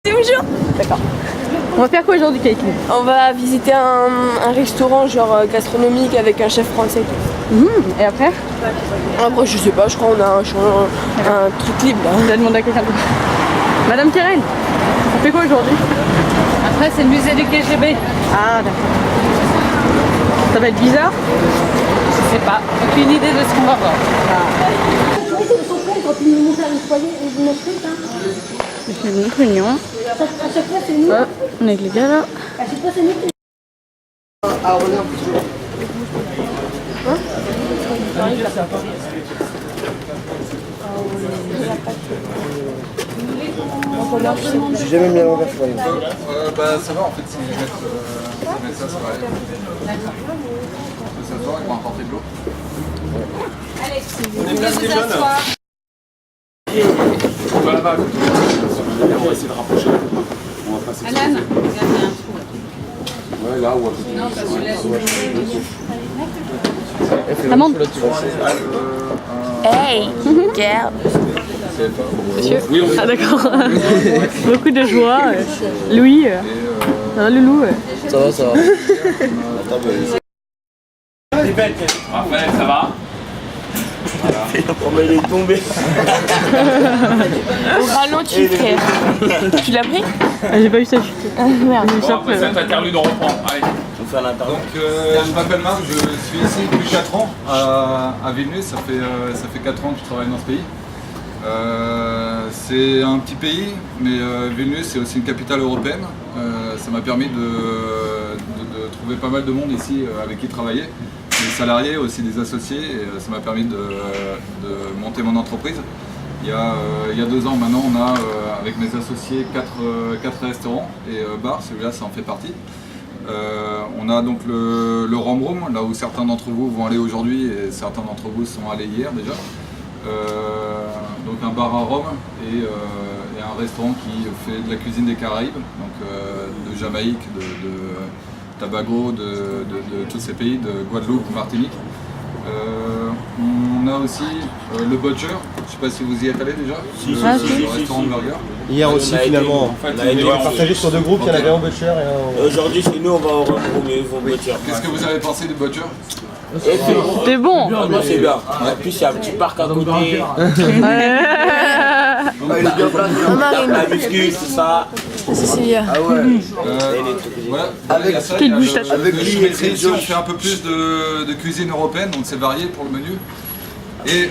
Bonjour. D'accord. On va faire quoi aujourd'hui, Caitlin? On va visiter un restaurant genre gastronomique avec un chef français. Et après? Après je sais pas, je crois qu'on a un truc libre là. On va demander à quelqu'un d'autre. Madame Keren, on fait quoi aujourd'hui? Après, c'est le musée du KGB. Ah, d'accord. Ça va être bizarre? Je sais pas. Aucune idée de ce qu'on va voir. C'est une réunion. On est avec les gars là. J'ai jamais mis à l'envers, je crois. Ça va en fait, si je mets ça, ça va aller. D'accord. On peut s'asseoir, ils vont apporter de l'eau. On est bien vous asseoir. On va là-bas. On va essayer de rapprocher. On va passer. Alan, regarde, il y a un trou. Ouais, là ou à côté. Non, parce que là, Amande. Hey, regarde. Monsieur. Oui, on Ah d'accord. Beaucoup de joie. Louis. Ça va Loulou? Ça va, ça va. Raphaël, ça va? Oh, mais il est tombé. Au ralenti frère. Tu l'as pris? Ah, j'ai pas eu ça chuter. Merde. Bon, après cette interlude, on reprend. Allez. On fait un interview. Donc, je m'appelle Marc, je suis ici depuis 4 ans à Vilnius. Ça fait 4 ans que je travaille dans ce pays. C'est un petit pays, mais Vilnius c'est aussi une capitale européenne. Ça m'a permis de trouver pas mal de monde ici avec qui travailler, des salariés, aussi des associés, et ça m'a permis de monter mon entreprise. Il y a 2 ans maintenant, on a avec mes associés 4 restaurants et bars, celui-là ça en fait partie. On a donc le Rome Room, là où certains d'entre vous vont aller aujourd'hui et certains d'entre vous sont allés hier déjà. Donc un bar à Rome et un restaurant qui fait de la cuisine des Caraïbes, donc de Jamaïque, de Tobago, de tous ces pays, de Guadeloupe, Martinique. On a aussi le Butcher, je ne sais pas si vous y êtes allé déjà, le restaurant de burger. Hier aussi, finalement. En fait, On a été partagé sur 2 groupes, il y en avait un Butcher et un. Aujourd'hui, chez nous, on va au Butcher. Qu'est-ce que vous avez pensé du Butcher? T'es bon. Moi, c'est bien. En plus, il y a un petit parc à côté. La muscu, tout ça. Ah ouais. Voilà. Avec Quelle bouche t'as- avec Je lui mettrai et ici, on Josh. fait un peu plus de cuisine européenne, donc c'est varié pour le menu. Et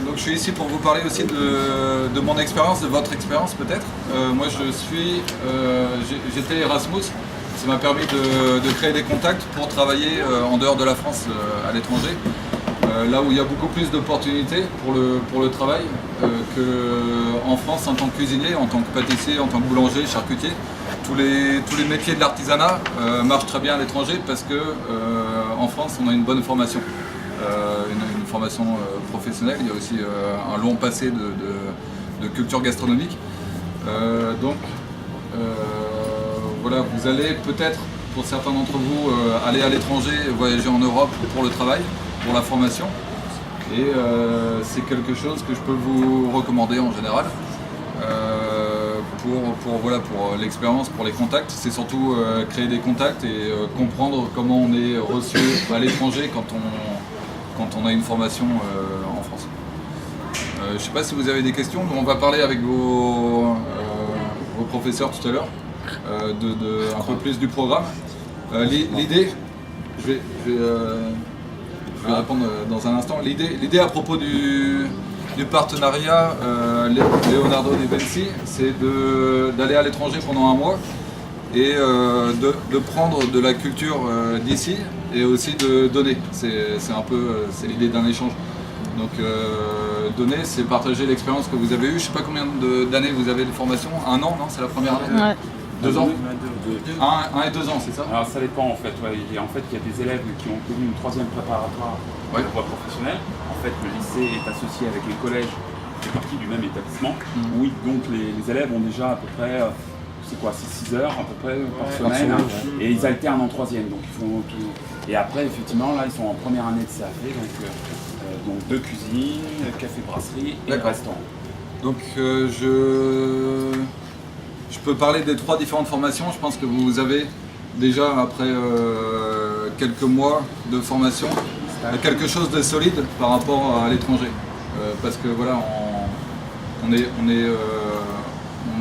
donc je suis ici pour vous parler aussi de mon expérience, de votre expérience peut-être. Moi j'étais Erasmus, ça m'a permis de créer des contacts pour travailler en dehors de la France, à l'étranger. Là où il y a beaucoup plus d'opportunités pour le travail qu'en France en tant que cuisinier, en tant que pâtissier, en tant que boulanger, charcutier. Tous les métiers de l'artisanat marchent très bien à l'étranger parce que en France on a une bonne formation, une formation professionnelle. Il y a aussi un long passé de culture gastronomique. Voilà, vous allez peut-être, pour certains d'entre vous, aller à l'étranger, voyager en Europe pour le travail, pour la formation. Et c'est quelque chose que je peux vous recommander en général. Pour l'expérience, pour les contacts, c'est surtout créer des contacts et comprendre comment on est reçu à l'étranger quand on a une formation en France. Je ne sais pas si vous avez des questions, on va parler avec vos professeurs tout à l'heure un peu plus du programme. L'idée, je vais répondre dans un instant. L'idée à propos du partenariat Leonardo da Vinci, c'est d'aller à l'étranger pendant un mois et de prendre de la culture d'ici et aussi de donner. C'est l'idée d'un échange. Donc donner, c'est partager l'expérience que vous avez eue. Je ne sais pas combien d'années vous avez de formation. 1 an, non? C'est la première année? Ouais. 2 ans? 1 et 2 ans, c'est ça? Alors ça dépend en fait. Ouais. Il y a des élèves qui ont connu une 3e préparatoire de la voie professionnelle. En fait, le lycée est associé avec les collèges qui fait partie du même établissement. Oui, donc les élèves ont déjà à peu près, c'est quoi, 6 heures à peu près par semaine. Et ils alternent en 3e. Donc ils font tout. Et après, effectivement, là, ils sont en première année de CAP. Donc 2 cuisines, café brasserie et restaurant. Donc peux parler des 3 différentes formations. Je pense que vous avez déjà, après quelques mois de formation, quelque chose de solide par rapport à l'étranger. Parce que voilà, on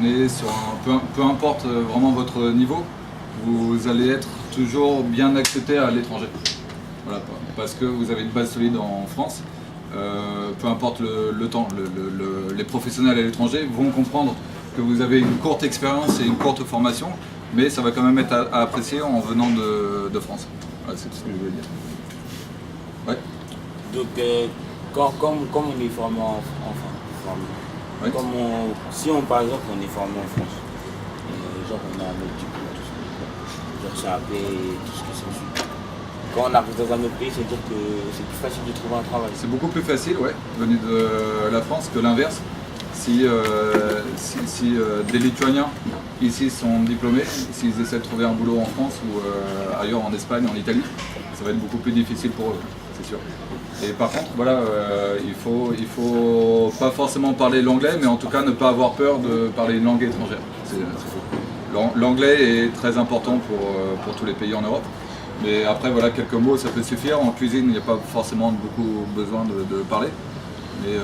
est sur peu importe vraiment votre niveau, vous allez être toujours bien accepté à l'étranger. Voilà, parce que vous avez une base solide en France. Peu importe le temps, les professionnels à l'étranger vont comprendre que vous avez une courte expérience et une courte formation, mais ça va quand même être à apprécier en venant de France. Voilà, c'est tout ce que je voulais dire. Ouais. Donc, comme on est formé Oui. Si par exemple on est formé en France, genre on a notre diplôme, tout ça, genre CAP, tout ce qui s'ensuit. Quand on arrive dans un autre pays, c'est-à-dire que c'est plus facile de trouver un travail. C'est beaucoup plus facile, ouais, venu de la France que l'inverse. Si des Lituaniens ici sont diplômés, s'ils essaient de trouver un boulot en France ou ailleurs en Espagne, en Italie, ça va être beaucoup plus difficile pour eux, c'est sûr. Et par contre, voilà, il faut pas forcément parler l'anglais, mais en tout cas ne pas avoir peur de parler une langue étrangère. L'anglais est très important pour tous les pays en Europe. Mais après, voilà, quelques mots, ça peut suffire. En cuisine, il n'y a pas forcément beaucoup besoin de parler. Mais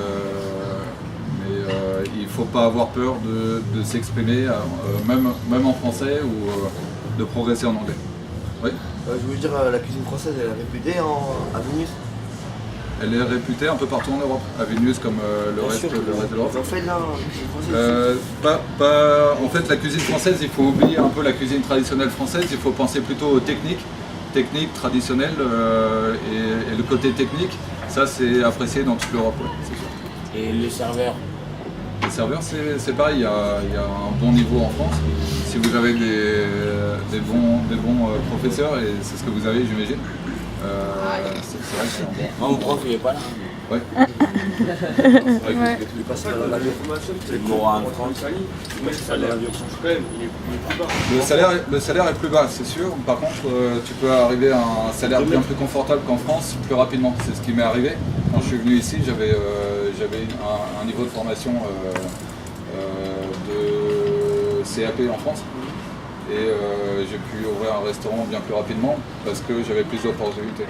il ne faut pas avoir peur de s'exprimer, même en français, ou de progresser en anglais. Oui. Je voulais dire, la cuisine française, elle est réputée à Vilnius. Elle est réputée un peu partout en Europe, à Vilnius comme le reste de l'Europe. En fait, là, En fait, la cuisine française, il faut oublier un peu la cuisine traditionnelle française, il faut penser plutôt aux techniques traditionnelles, et le côté technique, ça c'est apprécié dans toute l'Europe, ouais, c'est sûr. Et le serveur? Les serveurs, c'est pareil, il y a un bon niveau en France. Si vous avez des bons professeurs, et c'est ce que vous avez, j'imagine, c'est vrai que c'est Mon prof, il est pas là. Ouais. Le salaire est plus bas, c'est sûr. Par contre, tu peux arriver à un salaire bien plus confortable qu'en France plus rapidement. C'est ce qui m'est arrivé. Quand je suis venu ici, j'avais un niveau de formation de CAP en France. Et j'ai pu ouvrir un restaurant bien plus rapidement parce que j'avais plus d'opportunités.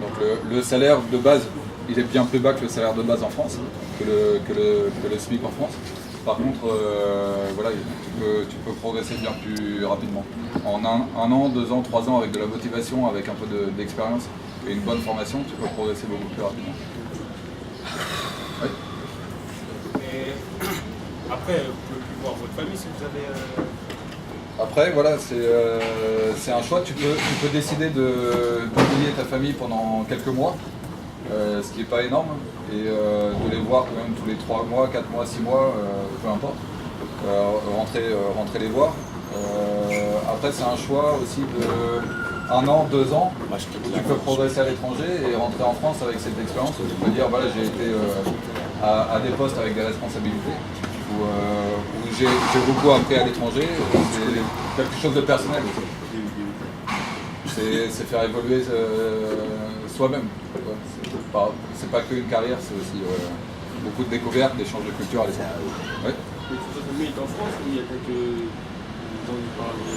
Donc le salaire de base, il est bien plus bas que le salaire de base en France, que le SMIC en France. Par contre, voilà, tu peux progresser bien plus rapidement. En un an, 2 ans, 3 ans, avec de la motivation, avec un peu d'expérience et une bonne formation, tu peux progresser beaucoup plus rapidement. Oui. Et après, vous pouvez plus voir votre famille si vous avez... Après, voilà, c'est un choix. Tu peux décider d'oublier ta famille pendant quelques mois, ce qui n'est pas énorme, et de les voir quand même tous les 3 mois, 4 mois, 6 mois, peu importe, rentrer les voir. Après, c'est un choix aussi de 1 an, 2 ans, où tu peux progresser à l'étranger et rentrer en France avec cette expérience, où tu peux dire, voilà, j'ai été à des postes avec des responsabilités, où j'ai beaucoup appris à l'étranger. C'est quelque chose de personnel aussi. C'est faire évoluer soi-même. C'est pas qu'une carrière, c'est aussi beaucoup de découvertes, d'échanges de culture à l'étranger. Ouais. Votre famille est en France ou il y a quelques gens qui parlent de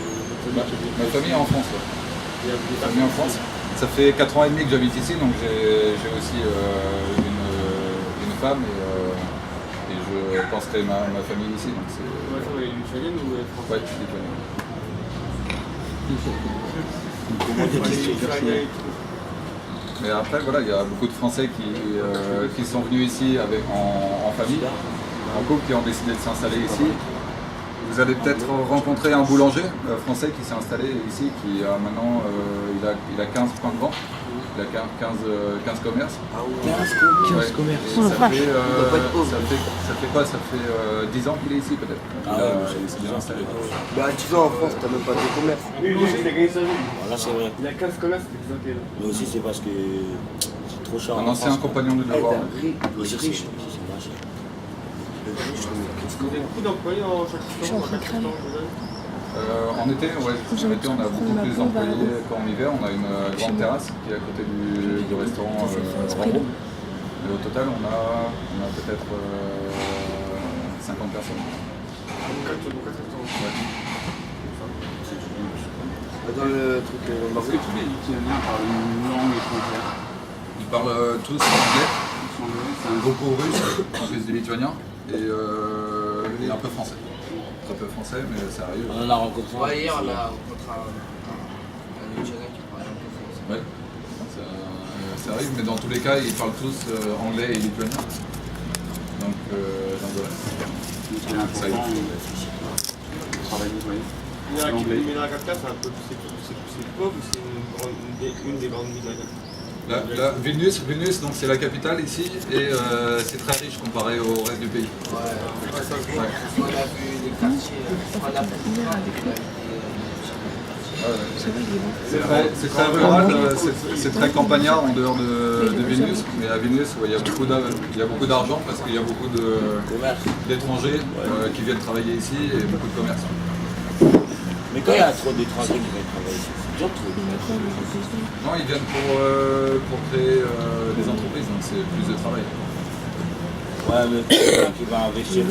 votre famille? Ma famille est en France. Ouais. Ma famille en France. Ça fait 4 ans et demi que j'habite ici, donc j'ai aussi une femme et je penserai ma famille ici. Donc votre femme est lituanienne ou française? Ouais, je suis lituanien. Mais après, voilà, il y a beaucoup de Français qui sont venus ici en famille, en couple, qui ont décidé de s'installer ici. Vous allez peut-être rencontrer un boulanger français qui s'est installé ici, qui a maintenant il a 15 points de vente. Il a 15 commerces. Ah ouais. 15 commerces. Ça fait quoi? Ça fait 10 ans qu'il est ici peut-être. Il s'est bien installé. Bah 10 ans en France, t'as même pas de commerce. Oui, il a gagné sa vie. Voilà, c'est vrai. Il a 15 commerces, c'est ça. Mais aussi, c'est parce que c'est trop cher. Un ancien compagnon de devoir. Aussi, c'est pas cher. Vous avez beaucoup d'employés en chaque restaurant? En été, ouais, en été, on a beaucoup plus d'employés qu'en hiver. On a une grande terrasse qui est à côté du restaurant Rambo. Et au total, on a peut-être 50 personnes. Dans le truc. Est-ce que tous les Lituaniens parlent une langue étrangère? Ils parlent tous anglais, beaucoup russe, en plus du lituanien, et un peu français. Très peu français, mais ça arrive. On en a rencontré. Ouais, hier on a rencontré un Lituanien qui parlait un peu français. Ouais, ça arrive, mais dans tous les cas, ils parlent tous anglais et lituanien. Donc voilà. C'est important de travailler, oui. Mineral 4, c'est un peu c'est pauvre ou c'est une des grandes villes de la capitale? Vilnius, donc c'est la capitale ici, et c'est très riche comparé au reste du pays. Ouais, ça se voit. On a vu des quartiers, on a fait c'est très rural, c'est très campagnard en dehors de Vilnius, mais à Vilnius il y a beaucoup d'argent parce qu'il y a beaucoup d'étrangers qui viennent travailler ici et beaucoup de commerce. Mais quand il y a trop d'étrangers qui viennent travailler ici, c'est dur de trouver du travail. Non, ils viennent pour créer des entreprises, donc c'est plus de travail. Ouais, mais quelqu'un qui va investir.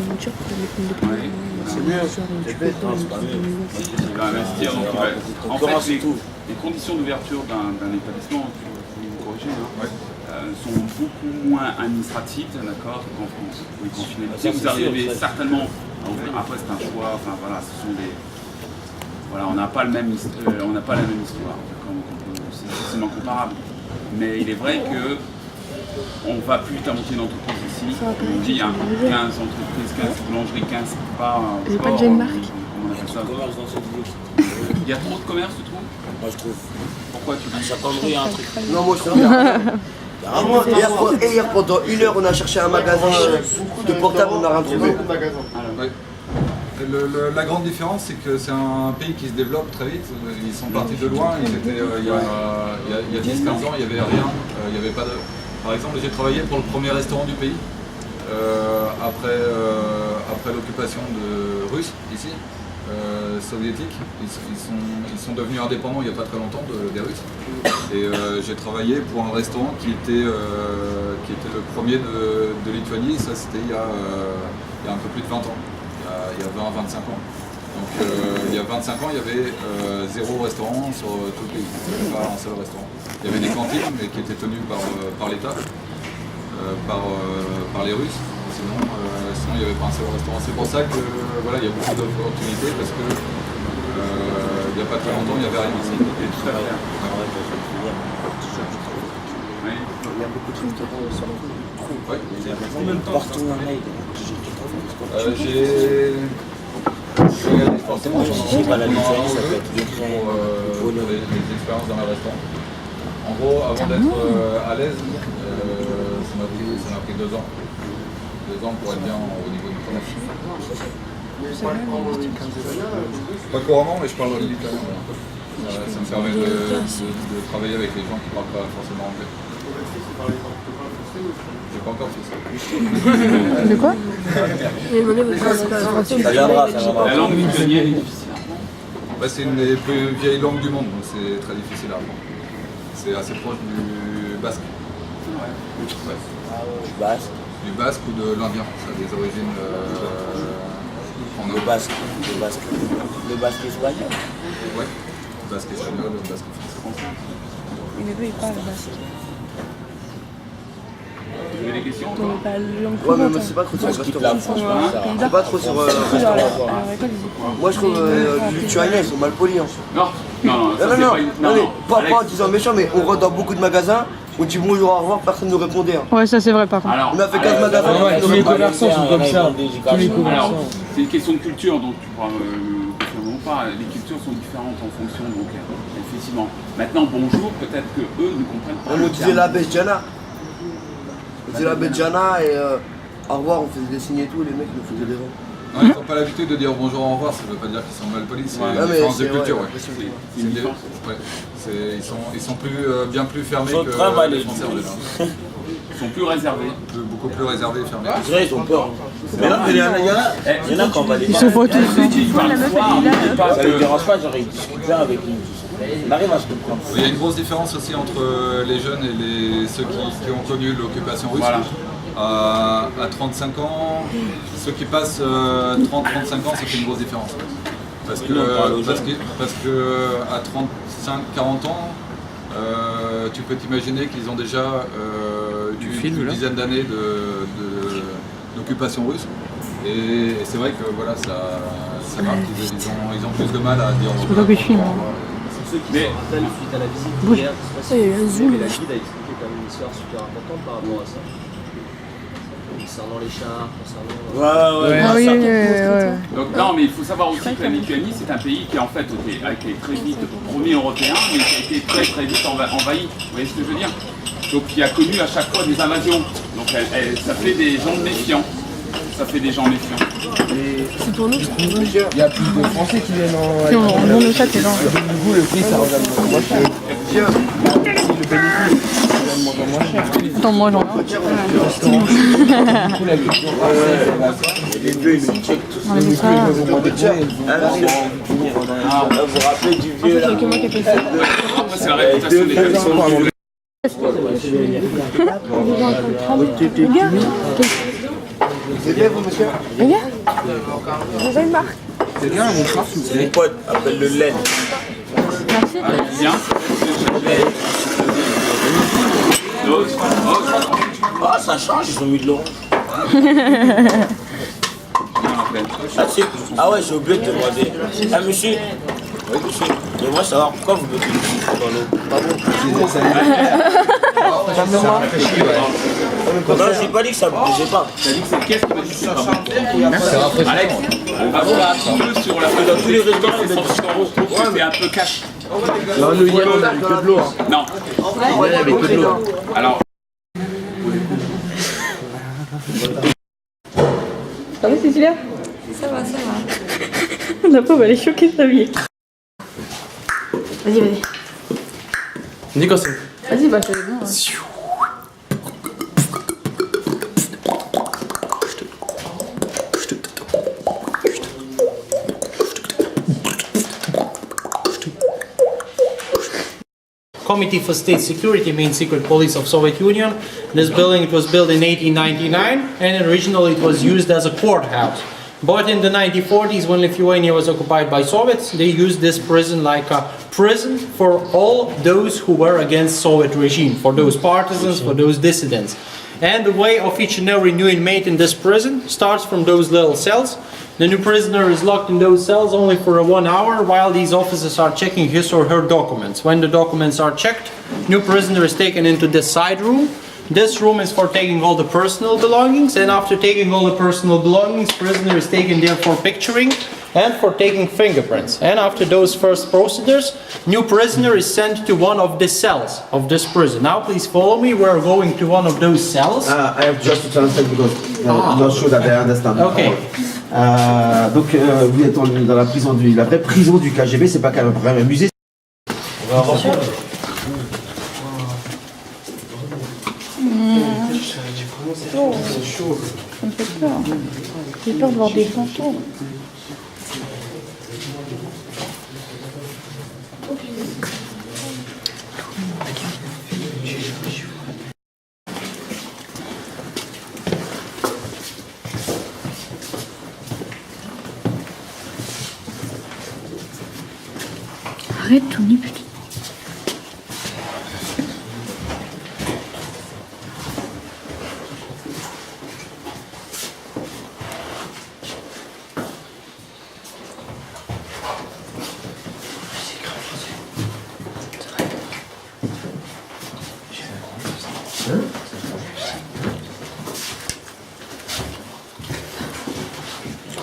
C'est mieux, c'est bête, c'est pas mieux. Il va investir, donc il va... En fait, les conditions d'ouverture d'un établissement, vous me corrigez, sont beaucoup moins administratives, d'accord, qu'en France. Vous arrivez certainement à ouvrir. Après, c'est un choix, enfin voilà, ce sont des... Voilà, on n'a pas la même histoire, c'est difficilement comparable. Mais il est vrai que on va plus vite à monter une entreprise ici. On dit il y a 15 entreprises, 15 boulangeries, 15 bars. J'ai pas déjà une marque. Comment on appelle ça? Commerce dans cette ville. Il y a trop de commerce, tu trouves? Moi je trouve. Pourquoi tu dis Ça tendrait un truc. Non, moi je trouve. Hier, pendant 1 heure, on a cherché un magasin de portable, on n'a rien trouvé. Ouais. La grande différence, c'est que c'est un pays qui se développe très vite. Ils sont partis de loin. Ils étaient, il y a 10-15 ans, il n'y avait rien. Il y avait pas de... Par exemple, j'ai travaillé pour le premier restaurant du pays après l'occupation russe ici, soviétique. Ils sont devenus indépendants il n'y a pas très longtemps des Russes. Et j'ai travaillé pour un restaurant qui était le premier de Lituanie. Ça, c'était il y a un peu plus de 20 ans. Il y a 20-25 ans. Donc il y a 25 ans, il y avait 0 restaurant sur tout le pays. Il n'y avait pas un seul restaurant. Il y avait des cantines, mais qui étaient tenues par l'État, par les Russes. Sinon, il n'y avait pas un seul restaurant. C'est pour ça que voilà, il y a beaucoup d'opportunités parce que il n'y a pas très longtemps, il n'y avait rien ici. Et tout à fait. Oui. Il y a beaucoup de restaurants sur le trou. Oui. Partout en mail. J'ai regardé forcément J'ai pas la Lituanie, ça peut être pour les expériences dans les restaurants. En gros, avant d'être à l'aise, ça m'a pris 2 ans. 2 ans pour être bien au niveau du commerce. Pas couramment, mais je parle l'italien. Ça me permet de travailler avec les gens qui ne parlent pas forcément anglais. J'ai pas encore fait ça. De quoi? Ça viendra, ça viendra. La langue lituanienne est difficile. C'est une des plus vieilles langues du monde, donc c'est très difficile à apprendre. C'est assez proche du basque. Ouais. Du basque. Du basque ou de l'indien, ça a des origines en Le Inde. basque. Le basque espagnol. Ouais, le basque espagnol, le basque français. Mais eux, ils parlent basque. Vous avez des questions On encore? parle langue Ouais, mais courante. c'est pas trop sur le Quitte restaurant. la France, C'est pas trop sur le restaurant. Moi je trouve les Lituaniens ils sont mal polis. Hein. Non, ça c'est pas une... Pas en disant méchant, mais on rentre dans beaucoup de magasins, on dit bonjour, au revoir, personne ne nous répondait. Hein. Ouais, ça c'est vrai par contre. Alors, On a fait 15 magasins. Tous les commerçants sont comme ça. Tous les alors, commerçants. c'est une question de culture, donc tu pourras confirmer ou pas. Les cultures sont différentes en fonction, donc effectivement. Maintenant, bonjour, peut-être que eux ne comprennent pas. On nous disait la Besjana. On disait la Besjana et au revoir, on faisait des signes et tout, les mecs nous faisaient des vents. Non, ils n'ont pas l'habitude de dire bonjour, au revoir, ça ne veut pas dire qu'ils sont mal polis, c'est une différence de culture. Ouais. C'est une différence. Ils sont bien plus fermés Ils sont que très mal les Français en général. Ils sont plus réservés. Beaucoup plus réservés et fermés. C'est vrai, ils ont peur. Mais là, il y en a quand on va les Ils sont pas tous. Ça les dérange pas, genre ils discutent bien avec nous. On arrive à se comprendre. Il y a une grosse différence aussi entre les jeunes et ceux qui ont connu l'occupation russe. Voilà. À 35 ans, ceux qui passent 30-35 ans, ça fait une grosse différence. Parce que à 35-40 ans, tu peux t'imaginer qu'ils ont déjà une dizaine d'années d'occupation russe. Et c'est vrai que voilà, ça marque, ils ont plus de mal à dire. C'est pas que je filme. C'est ceux qui se rappellent suite à la visite hier. Il y a eu un zoom. La guide a expliqué quand même une histoire super importante par rapport à ça. Concernant les chars, concernant... Ouais. Donc non, mais il faut savoir aussi que la Lituanie, c'est un pays qui en fait a été très vite premier européen, mais qui a été très vite envahi. Vous voyez ce que je veux dire? Donc qui a connu à chaque fois des invasions. Donc ça fait des gens méfiants. Ça fait des gens méfiants. C'est pour nous. Il y a plus de Français qui viennent en... Si on monte ça, c'est genre. Du coup, le prix, ça regarde beaucoup moins cher. Le bénéfice, ça regarde beaucoup moins cher. Attends, moi j'en ai. Du coup, la culture française, Les deux, ils me checkent tous. On a vu ça. Vous vous rappelez du vieux là? C'est que moi qui ai fait ça. Après, c'est la réputation des personnes. c'est bien, vous, monsieur? J'ai une marque. C'est bien, mon frère, s'il vous plaît. Mon pote, appelle le laine. Bien. Ah, ça change, ils ont mis de l'orange. Ah ouais, j'ai oublié de demander. Ah monsieur, oui monsieur, j'aimerais savoir pourquoi vous mettez du sucre dans l'eau. Pas bon. Non, j'ai pas dit que ça ne bougeait pas. T'as dit que c'est qu'est-ce qui m'a dit que c'est pas bon? Alex, sur la Dans tous les restaurants, c'est 100 euros. C'est un peu cash. Non, nous, hier, on avait que de l'eau. Non. Il y avait que de l'eau. Alors. Ça va, Cécilia? Ça va, ça va. La pauvre, elle est choquée de sa vie. Vas-y, vas-y. Dis quoi c'est? Vas-y, bah, c'est bien. Committee for State Security, main secret police of Soviet Union. This building was built in 1899 and originally it was used as a courthouse. But in the 1940s, when Lithuania was occupied by Soviets, they used this prison like a prison for all those who were against Soviet regime, for those partisans, for those dissidents. And the way of each and every new inmate in this prison starts from those little cells. The new prisoner is locked in those cells only for 1 hour while these officers are checking his or her documents. When the documents are checked, new prisoner is taken into this side room. This room is for taking all the personal belongings, and after taking all the personal belongings, prisoner is taken there for picturing and for taking fingerprints. And after those first procedures, new prisoner is sent to one of the cells of this prison. Now please follow me, we're going to one of those cells. I have just to translate because I'm not sure that I understand. Okay. Donc vous êtes dans la prison la vraie prison du KGB, c'est pas qu'un vrai musée. On va avoir quoi? C'est chaud. Ça me fait peur. J'ai peur de voir des fantômes. Arrête, Tony, putain.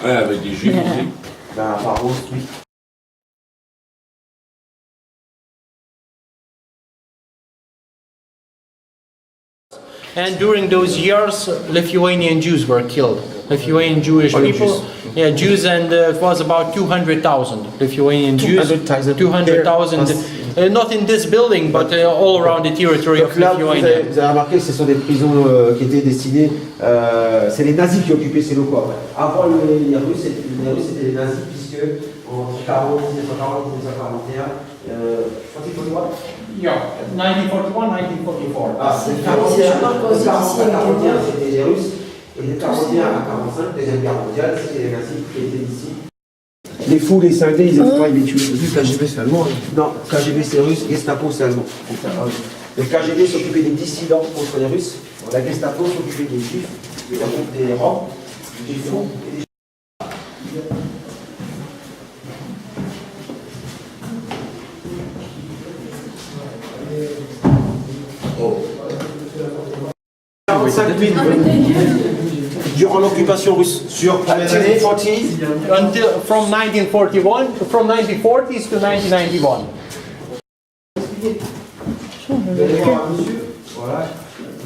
Ouais, avec des jus. Ben, par contre, oui. And during those years, Lithuanian Jews were killed. Lithuanian Jewish people. Yeah, Jews, and it was about 200,000 Lithuanian Jews. 200,000. Not in this building, but all around the territory of Lithuania. Vous avez remarqué que ce sont des prisons qui étaient destinées. C'est les nazis qui occupaient ces locaux. Avant les Russes, c'était les nazis, puisque en 1940, 1941, quand il faut le droit. Yeah, 1941, 1944. Ah, c'est le Carolinien, c'était les Russes. Et les Carolinens à 45, Deuxième Guerre mondiale, c'était les nazis qui étaient ici. Les fous, les cinglés, ils étaient pas, ils les tuaient. Le KGB c'est allemand. Non, KGB c'est russe, Gestapo c'est allemand. Le KGB s'occupait des dissidents contre les Russes. La Gestapo s'occupait des Juifs, des Roms, des fous et des durant l'occupation russe. Sur combien d'années? From 1941, from 1940s to 1991. Vous allez voir un monsieur, voilà,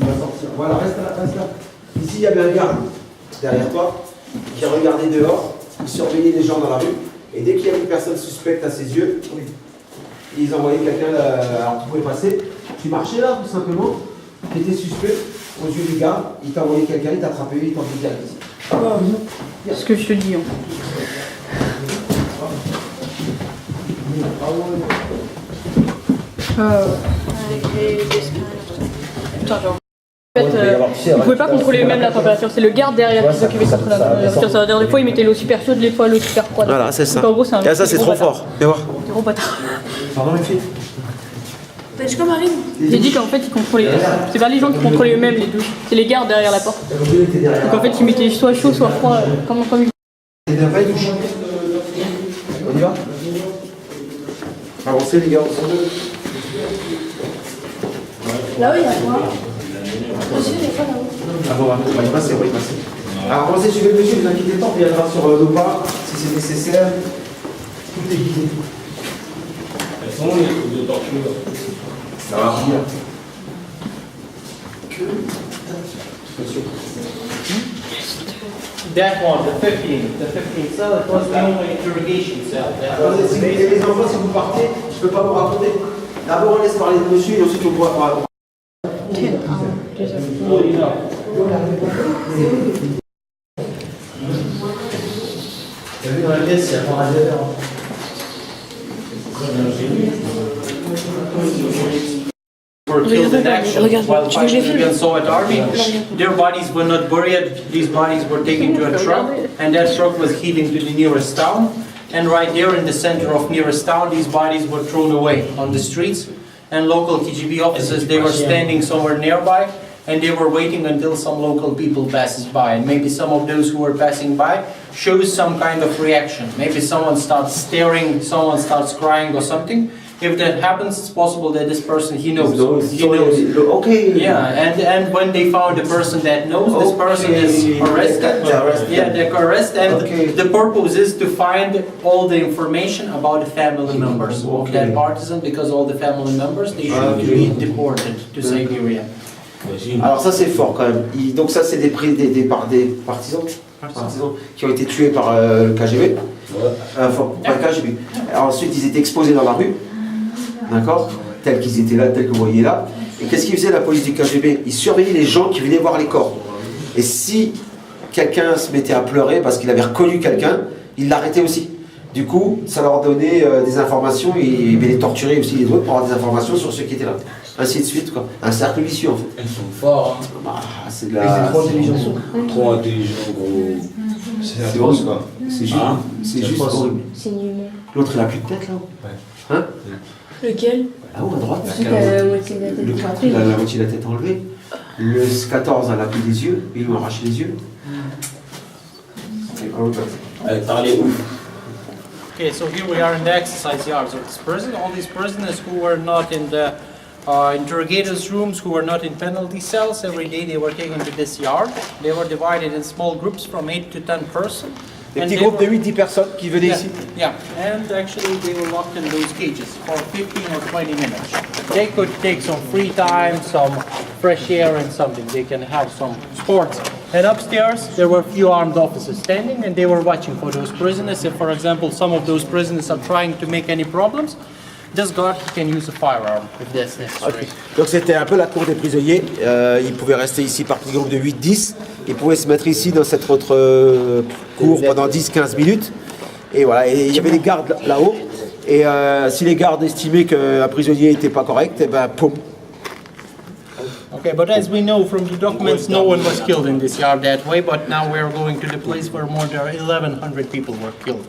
il va sortir. Voilà, reste là, reste là. Ici, il y avait un garde derrière toi qui regardait dehors, il surveillait les gens dans la rue, et dès qu'il y avait une personne suspecte à ses yeux, ils envoyaient quelqu'un, alors tu pouvais passer, tu marchais là tout simplement, tu étais suspect aux yeux du garde, il t'envoyait quelqu'un, il t'attrapait, il t'envoyait direct ici. C'est ce que je te dis. Putain, genre. En fait, ils ne pouvaient pas contrôler même la température, c'est le garde derrière qui s'occupait de contrôler la température. C'est-à-dire des fois ils mettaient l'eau super chaude, des fois l'eau super froide. Voilà, c'est ça. Donc, en gros, c'est un et ça, c'est trop fort. Viens voir. gros bâtard. Pardon, les filles. T'as dit quoi, Marine? J'ai dit qu'en fait ils contrôlaient. C'est pas les gens qui contrôlaient eux-mêmes les douches, c'est les gardes derrière la porte. Donc en fait ils mettaient soit chaud, soit froid, comme ils. T'es bien fait, douche. On y va? Avancez, les gars. Là-haut, il y a quoi? Monsieur, il y a quoi là-haut? Ah bon, on va y passer, on va y passer. Alors, avancez, suivez le monsieur, ne vous inquiétez pas, on viendra sur nos pas, si c'est nécessaire. Tout est guidé. Elles sont les trucs de torture. Ça va venir. That one, the 15th cell, it was the only interrogation cell. Attendez, si les enfants, si vous partez, je ne peux pas vous raconter. D'abord, on laisse parler le monsieur et ensuite on pourra. Were killed in action while fighting against Soviet army. Their bodies were not buried. These bodies were taken to a truck, and that truck was heading to the nearest town. And right there in the center of nearest town, these bodies were thrown away on the streets. And local KGB officers, they were standing somewhere nearby, and they were waiting until some local people passes by. And maybe some of those who were passing by shows some kind of reaction. Maybe someone starts staring, someone starts crying or something. If that happens, it's possible that this person, he knows. He knows. Okay. Yeah, and when they found the person that knows, this person is arrested. Yeah, they're arrested, and the purpose is to find all the information about the family members of that partisan, because all the family members, they should be deported to Siberia. Alors ça c'est fort quand même. Donc ça c'est des partisans qui ont été tués par le KGB. Enfin, pas le KGB. Alors, ensuite ils étaient exposés dans la rue. D'accord, tels qu'ils étaient là, tels que vous voyez là. Et qu'est-ce qu'ils faisaient la police du KGB? Ils surveillaient les gens qui venaient voir les corps. Et si quelqu'un se mettait à pleurer parce qu'il avait reconnu quelqu'un, ils l'arrêtaient aussi. Du coup, ça leur donnait des informations, et les torturer aussi les autres pour avoir des informations sur ceux qui étaient là. Ainsi de suite, quoi. Un cercle vicieux en fait. Elles sont forts, hein. Bah, c'est de la... trop intelligent. Trop intelligent, gros. C'est horrible, quoi. C'est juste, c'est juste horrible. C'est nul. L'autre, il a plus de tête là-haut. Hein? Lequel? Là-haut à droite. Celui qui a la moitié de la tête. Le 4, il a la moitié de la tête enlevée. Le 14, elle a plus des yeux. Ils lui ont arraché les yeux. Elle parlait ouf. Okay, so here we are in the exercise yards of this prison. All these prisoners who were not in the interrogators' rooms, who were not in penalty cells, every day they were taken to this yard. They were divided in small groups from 8 to 10 persons. Des petits groupes de 8-10 personnes qui venaient ici. Yeah, and actually they were locked in those cages for 15 or 20 minutes. They could take some free time, some fresh air and something. They can have some sports. And upstairs there were a few armed officers standing, and they were watching for those prisoners. If, for example, some of those prisoners are trying to make any problems, this guard can use a firearm if that's necessary. Okay. Donc c'était un peu la cour des prisonniers. Ils pouvaient rester ici par petits groupes de 8-10. Ils pouvaient se mettre ici dans cette autre cour pendant 10-15 minutes. Et voilà, et il y avait des gardes là-haut Et si les gardes estimaient qu'un prisonnier n'était pas correct, eh ben, poum. Okay, but as we know from the documents, no one was killed in this yard that way, but now we're going to the place where more than 1,100 people were killed.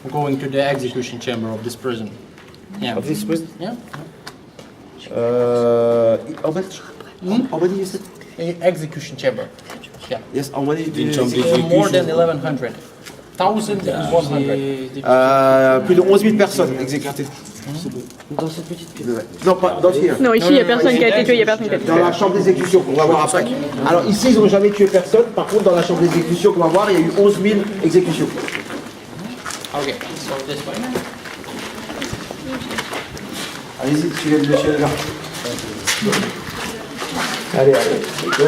We're going to the execution chamber of this prison. Yeah. Of this prison? Yeah. How much? How many is it? Execution chamber. Yeah. Yes, how many? More than 1,100. 1,100. Plus de 11 000 personnes exécutées. Dans cette petite pièce. Non, pas dans ici. Non, ici, il n'y a personne qui a été tué, il n'y a personne qui a été tué. Dans la chambre d'exécution, qu'on va voir après. Alors ici, ils n'ont jamais tué personne. Par contre, dans la chambre d'exécution qu'on va voir, il y a eu 11 000 exécutions. Okay, so this way. Allez-y, suivez le monsieur là. Allez, allez. Go.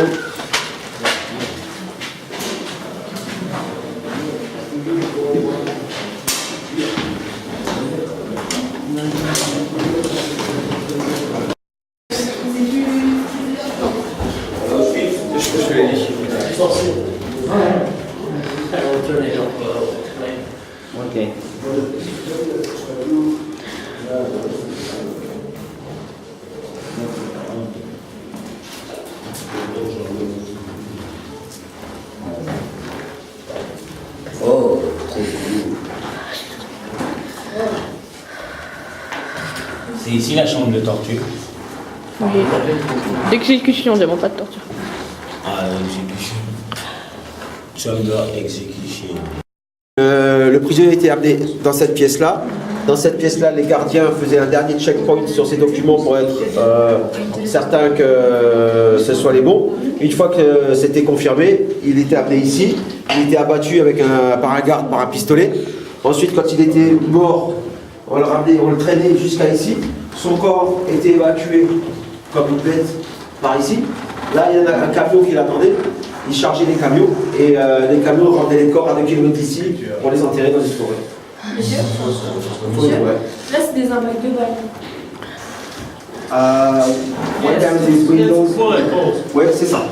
Okay. Oh, c'est ici la chambre de torture. Oui. D'exécution, on ne demande pas de torture. Ah, exécution. Chamber execution. Le prisonnier était amené dans cette pièce-là. Dans cette pièce-là, les gardiens faisaient un dernier checkpoint sur ces documents pour être certains que ce soit les bons. Une fois que c'était confirmé, il était amené ici. Il était abattu par un garde, par un pistolet. Ensuite, quand il était mort, on le ramenait, on le traînait jusqu'à ici. Son corps était évacué comme une bête par ici. Là, il y a un camion qui l'attendait. Il chargeait les camions et les camions rendaient les corps à 2 km d'ici pour les enterrer dans une forêt. Monsieur, Ouais. là c'est des impacts de balles. What time is Windows? Ouais, c'est ça.